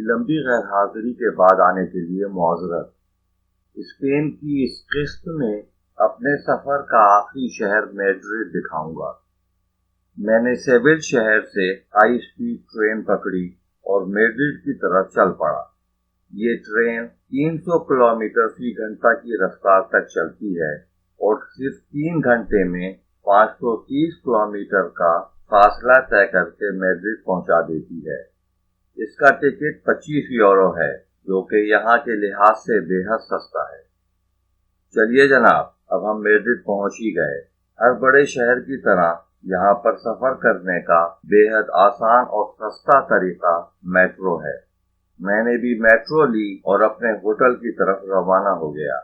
لمبی غیر حاضری کے بعد آنے کے لیے معذرت۔ اسپین کی اس قسط میں اپنے سفر کا آخری شہر میڈرڈ دکھاؤں گا۔ میں نے سیویل شہر سے ہائی اسپیڈ ٹرین پکڑی اور میڈرڈ کی طرف چل پڑا۔ یہ ٹرین 300 کلومیٹر فی گھنٹہ کی رفتار تک چلتی ہے اور صرف 3 گھنٹے میں 530 کلومیٹر کا فاصلہ طے کر کے میڈرڈ پہنچا دیتی ہے۔ اس کا ٹکٹ 25 یورو ہے، جو کہ یہاں کے لحاظ سے بے حد سستا ہے۔ چلیے جناب، اب ہم میڈرڈ پہنچ ہی گئے۔ ہر بڑے شہر کی طرح یہاں پر سفر کرنے کا بے حد آسان اور سستا طریقہ میٹرو ہے۔ میں نے بھی میٹرو لی اور اپنے ہوٹل کی طرف روانہ ہو گیا۔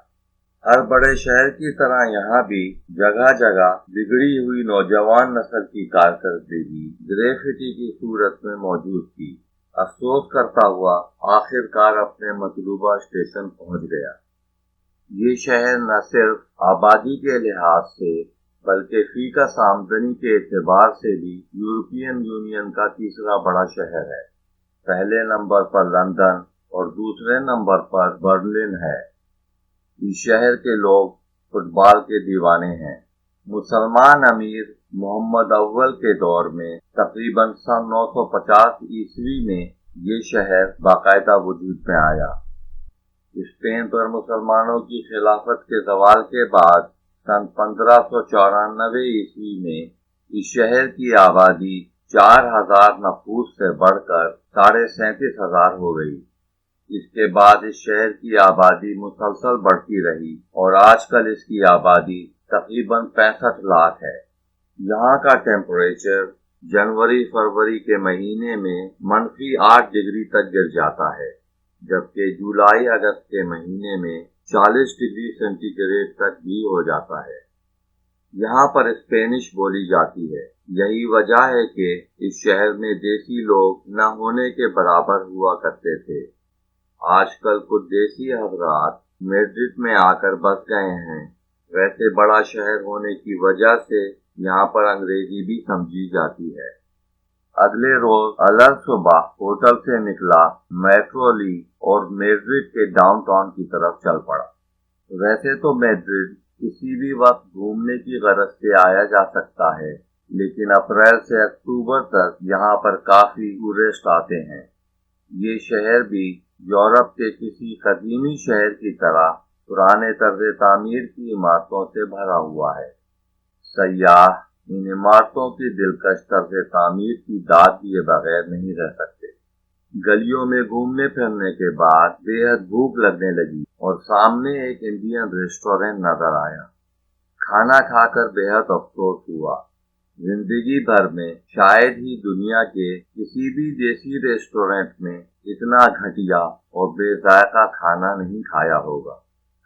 ہر بڑے شہر کی طرح یہاں بھی جگہ جگہ بگڑی ہوئی نوجوان نسل کی کارکردگی گریفٹی کی صورت میں موجود تھی۔ افسوس کرتا ہوا آخر کار اپنے مطلوبہ اسٹیشن پہنچ گیا۔ یہ شہر نہ صرف آبادی کے لحاظ سے بلکہ فی کس آمدنی کے اعتبار سے بھی یورپین یونین کا تیسرا بڑا شہر ہے۔ پہلے نمبر پر لندن اور دوسرے نمبر پر برلن ہے۔ اس شہر کے لوگ فٹ بال کے دیوانے ہیں۔ مسلمان امیر محمد اول کے دور میں تقریباً سن 950 عیسوی میں یہ شہر باقاعدہ وجود میں آیا۔ اسپین پر مسلمانوں کی خلافت کے زوال کے بعد سن 1594 عیسوی میں اس شہر کی آبادی 4000 نفوس سے بڑھ کر 37,500 ہو گئی۔ اس کے بعد اس شہر کی آبادی مسلسل بڑھتی رہی اور آج کل اس کی آبادی تقریباً 65 لاکھ ہے۔ یہاں کا ٹیمپریچر جنوری فروری کے مہینے میں -8 ڈگری تک گر جاتا ہے، جبکہ جولائی اگست کے مہینے میں 40 ڈگری سینٹی گریڈ تک بھی ہو جاتا ہے۔ یہاں پر اسپینش بولی جاتی ہے۔ یہی وجہ ہے کہ اس شہر میں دیسی لوگ نہ ہونے کے برابر ہوا کرتے تھے۔ آج کل کچھ دیسی حضرات میڈرڈ میں آ کر بس گئے ہیں۔ ویسے بڑا شہر ہونے کی وجہ سے یہاں پر انگریزی بھی سمجھی جاتی ہے۔ اگلے روز الگ صبح ہوٹل سے نکلا، میٹرو لی اور میڈرڈ کے ڈاؤن ٹاؤن کی طرف چل پڑا۔ ویسے تو میڈرڈ کسی بھی وقت گھومنے کی غرض سے آیا جا سکتا ہے، لیکن اپریل سے اکتوبر تک یہاں پر کافی ٹورسٹ آتے ہیں۔ یہ شہر بھی یورپ کے کسی قدیمی شہر کی طرح پرانے طرز تعمیر کی عمارتوں سے بھرا ہوا ہے۔ سیاح ان عمارتوں کی دلکش طرز تعمیر کی داد دیے بغیر نہیں رہ سکتے۔ گلیوں میں گھومنے پھرنے کے بعد بے حد بھوک لگنے لگی اور سامنے ایک انڈین ریسٹورینٹ نظر آیا۔ کھانا کھا کر بے حد افسوس ہوا۔ زندگی بھر میں شاید ہی دنیا کے کسی بھی دیسی ریسٹورینٹ میں اتنا گھٹیا اور بے ذائقہ کھانا نہیں کھایا ہوگا۔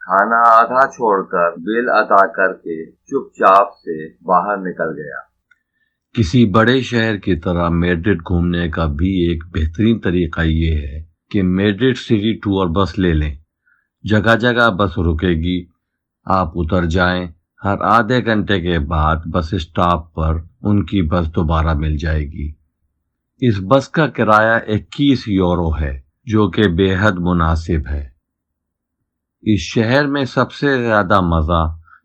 کھانا آدھا چھوڑ کر بل ادا کر کے چپ چاپ سے باہر نکل گیا۔ کسی بڑے شہر کی طرح میڈرڈ گھومنے کا بھی ایک بہترین طریقہ یہ ہے کہ میڈرڈ سٹی ٹور بس لے لیں۔ جگہ جگہ بس رکے گی، آپ اتر جائیں، ہر آدھے گھنٹے کے بعد بس اسٹاپ پر ان کی بس دوبارہ مل جائے گی۔ اس بس کا کرایہ 21 یورو ہے، جو کہ بے حد مناسب ہے۔ اس شہر میں سب سے زیادہ مزہ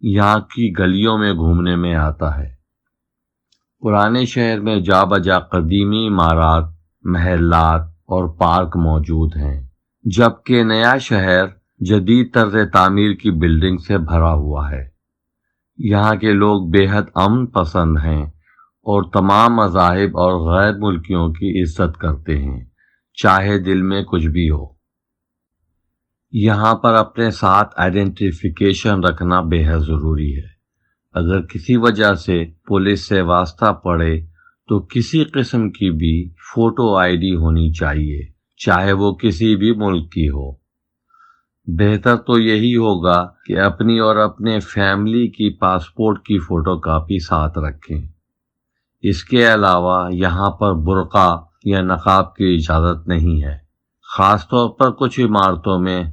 یہاں کی گلیوں میں گھومنے میں آتا ہے۔ پرانے شہر میں جا بجا قدیمی عمارات، محلات اور پارک موجود ہیں، جبکہ نیا شہر جدید طرز تعمیر کی بلڈنگ سے بھرا ہوا ہے۔ یہاں کے لوگ بے حد امن پسند ہیں اور تمام مذاہب اور غیر ملکیوں کی عزت کرتے ہیں، چاہے دل میں کچھ بھی ہو۔ یہاں پر اپنے ساتھ آئیڈینٹیفیکیشن رکھنا بے حد ضروری ہے۔ اگر کسی وجہ سے پولیس سے واسطہ پڑے تو کسی قسم کی بھی فوٹو آئی ڈی ہونی چاہیے، چاہے وہ کسی بھی ملک کی ہو۔ بہتر تو یہی ہوگا کہ اپنی اور اپنے فیملی کی پاسپورٹ کی فوٹو کاپی ساتھ رکھیں۔ اس کے علاوہ یہاں پر برقع یا نقاب کی اجازت نہیں ہے، خاص طور پر کچھ عمارتوں میں۔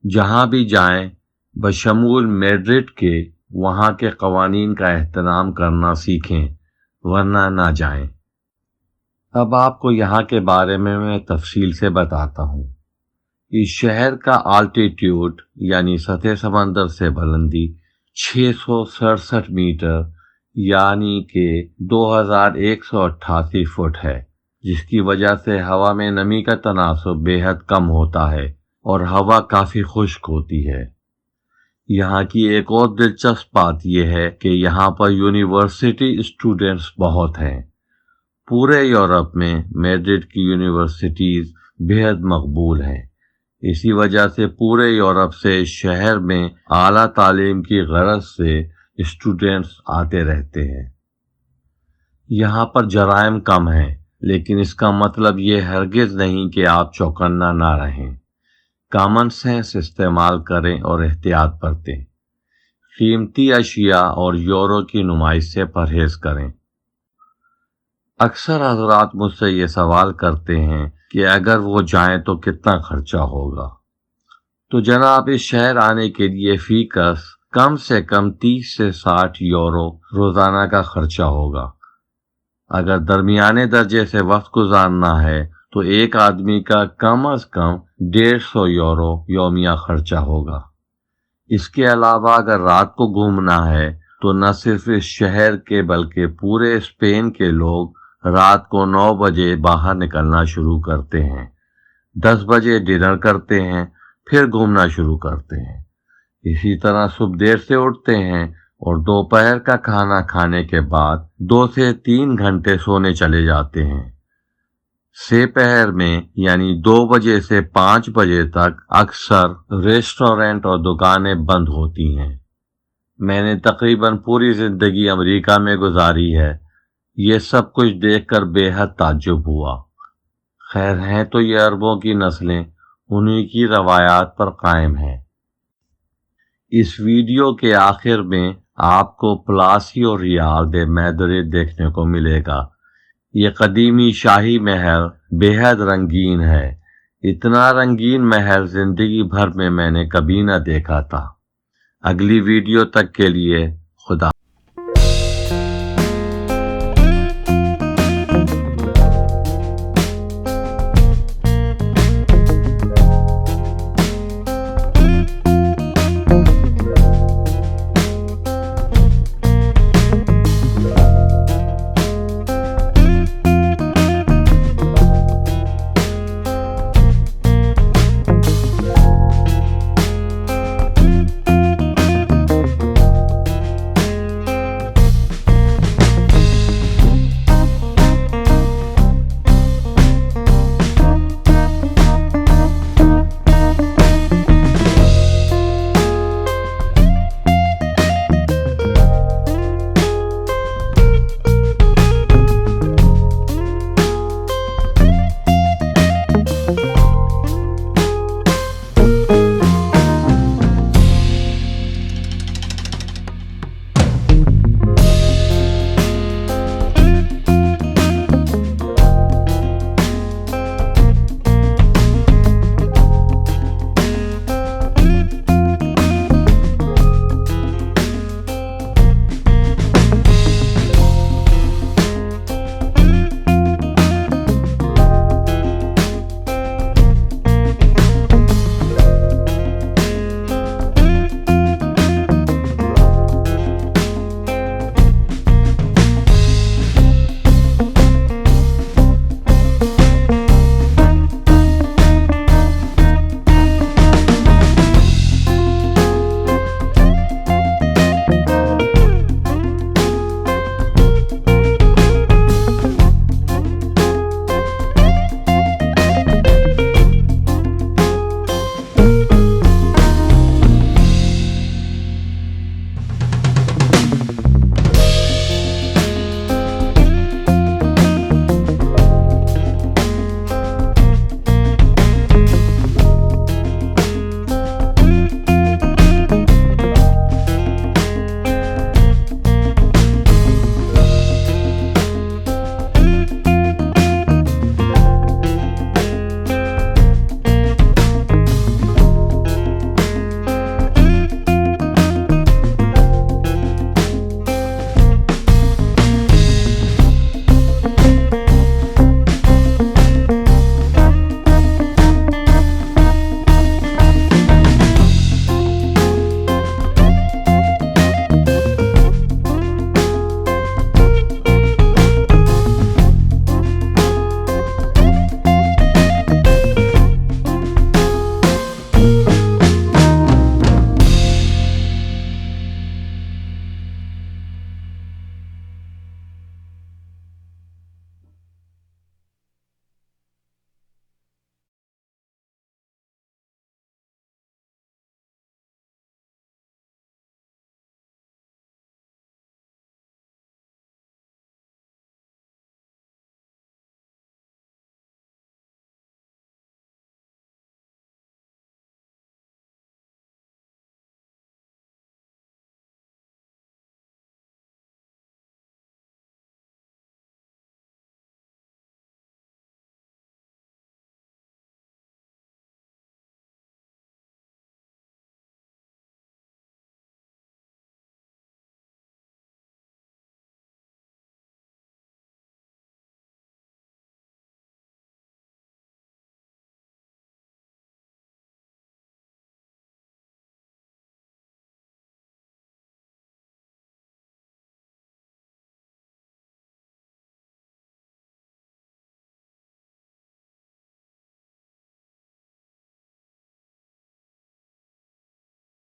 جہاں بھی جائیں بشمول میڈرڈ کے وہاں کے قوانین کا احترام کرنا سیکھیں، ورنہ نہ جائیں۔ اب آپ کو یہاں کے بارے میں تفصیل سے بتاتا ہوں۔ اس شہر کا آلٹیٹیوڈ یعنی سطح سمندر سے بلندی 667 میٹر یعنی کہ 2188 فٹ ہے، جس کی وجہ سے ہوا میں نمی کا تناسب بے حد کم ہوتا ہے اور ہوا کافی خشک ہوتی ہے۔ یہاں کی ایک اور دلچسپ بات یہ ہے کہ یہاں پر یونیورسٹی اسٹوڈنٹس بہت ہیں۔ پورے یورپ میں میڈرڈ کی یونیورسٹیز بے حد مقبول ہیں، اسی وجہ سے پورے یورپ سے شہر میں اعلیٰ تعلیم کی غرض سے اسٹوڈنٹس آتے رہتے ہیں۔ یہاں پر جرائم کم ہیں، لیکن اس کا مطلب یہ ہرگز نہیں کہ آپ چوکنا نہ رہیں۔ کامن سینس استعمال کریں اور احتیاط برتیں۔ قیمتی اشیاء اور یورو کی نمائش سے پرہیز کریں۔ اکثر حضرات مجھ سے یہ سوال کرتے ہیں کہ اگر وہ جائیں تو کتنا خرچہ ہوگا؟ تو جناب، اس شہر آنے کے لیے فی کس کم سے کم 30 سے 60 یورو روزانہ کا خرچہ ہوگا۔ اگر درمیانے درجے سے وقت گزارنا ہے تو ایک آدمی کا کم از کم 150 یورو یومیہ خرچہ ہوگا۔ اس کے علاوہ اگر رات کو گھومنا ہے تو نہ صرف اس شہر کے بلکہ پورے اسپین کے لوگ رات کو 9 بجے باہر نکلنا شروع کرتے ہیں، 10 بجے ڈنر کرتے ہیں، پھر گھومنا شروع کرتے ہیں۔ اسی طرح صبح دیر سے اٹھتے ہیں اور دوپہر کا کھانا کھانے کے بعد 2 سے 3 گھنٹے سونے چلے جاتے ہیں۔ سے پہر میں یعنی 2 بجے سے 5 بجے تک اکثر ریسٹورنٹ اور دکانیں بند ہوتی ہیں۔ میں نے تقریباً پوری زندگی امریکہ میں گزاری ہے، یہ سب کچھ دیکھ کر بے حد تعجب ہوا۔ خیر، ہیں تو یہ عربوں کی نسلیں، انہی کی روایات پر قائم ہیں۔ اس ویڈیو کے آخر میں آپ کو پلاسیو ریال دے میڈرڈ دیکھنے کو ملے گا۔ یہ قدیمی شاہی محل بے حد رنگین ہے۔ اتنا رنگین محل زندگی بھر میں نے کبھی نہ دیکھا تھا۔ اگلی ویڈیو تک کے لیے خدا